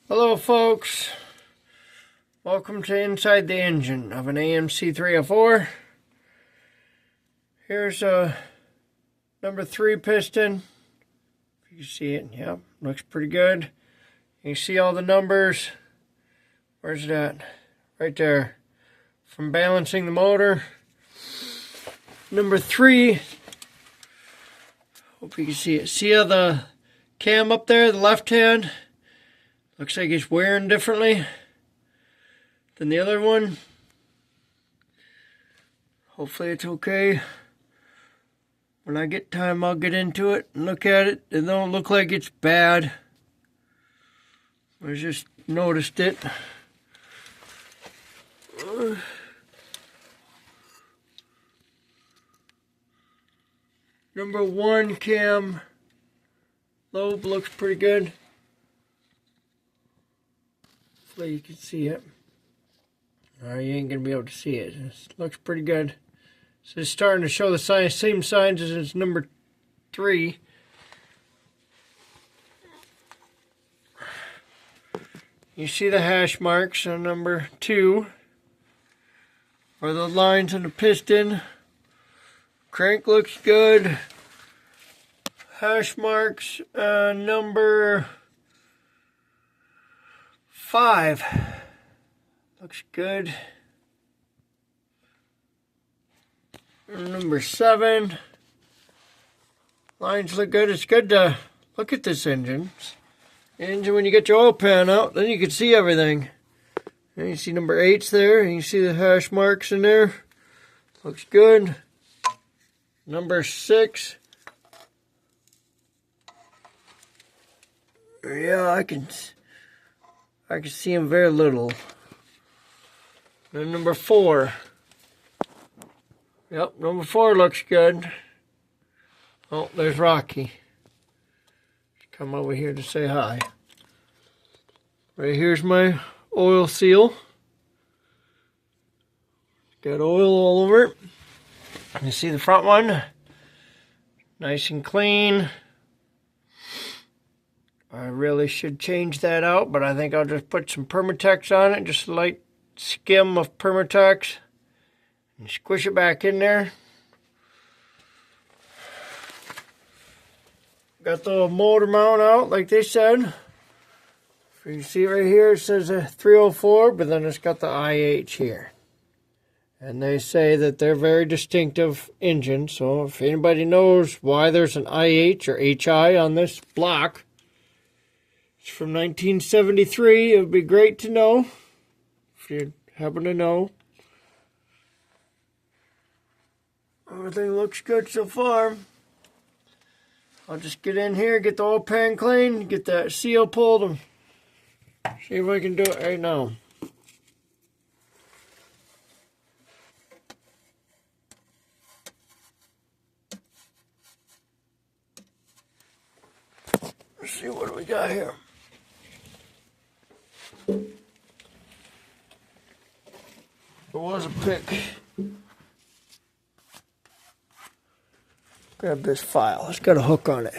Hello folks, welcome to inside the engine of an AMC 304. Here's a number 3 piston. If you can see it, yep, looks pretty good. You can see all the numbers. Where's it at? Right there. From balancing the motor. Number 3, hope you can see it. See how the cam up there, the left hand? Looks like it's wearing differently than the other one. Hopefully it's okay. When I get time, I'll get into it and look at it. It don't look like it's bad. I just noticed it. Number 1 cam lobe looks pretty good. Hopefully you can see it. You ain't gonna be able to see it. It looks pretty good. So it's starting to show the same signs as its number 3. You see the hash marks on number 2, or the lines on the piston. Crank looks good. Hash marks number 5 looks good. Number 7, lines look good. It's good to look at this engine. When you get your oil pan out, then you can see everything. And you see number 8's there. And you see the hash marks in there. Looks good. Number 6. Yeah, I can see him very little. Then number 4. Yep, number 4 looks good. Oh, there's Rocky. Come over here to say hi. Right here's my oil seal. Got oil all over it. You see the front one? Nice and clean. I really should change that out, but I think I'll just put some Permatex on it. Just a light skim of Permatex. And squish it back in there. Got the motor mount out, like they said. You can see right here, it says a 304, but then it's got the IH here. And they say that they're very distinctive engines. So if anybody knows why there's an IH or HI on this block, it's from 1973. It would be great to know, if you happen to know. Everything looks good so far. I'll just get in here, get the oil pan clean, get that seal pulled, and see if I can do it right now. Let's see what we got here. There was a pick. Grab this file. It's got a hook on it.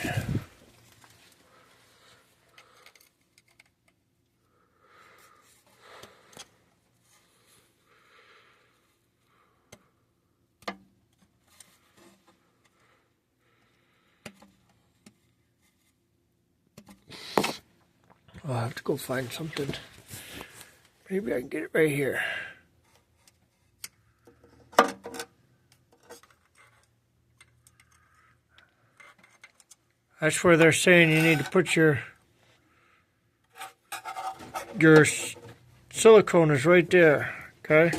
I'll have to go find something. Maybe I can get it right here. That's where they're saying you need to put your silicone is right there, okay?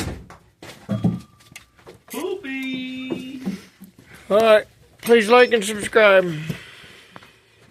Poopy! Alright, please like and subscribe.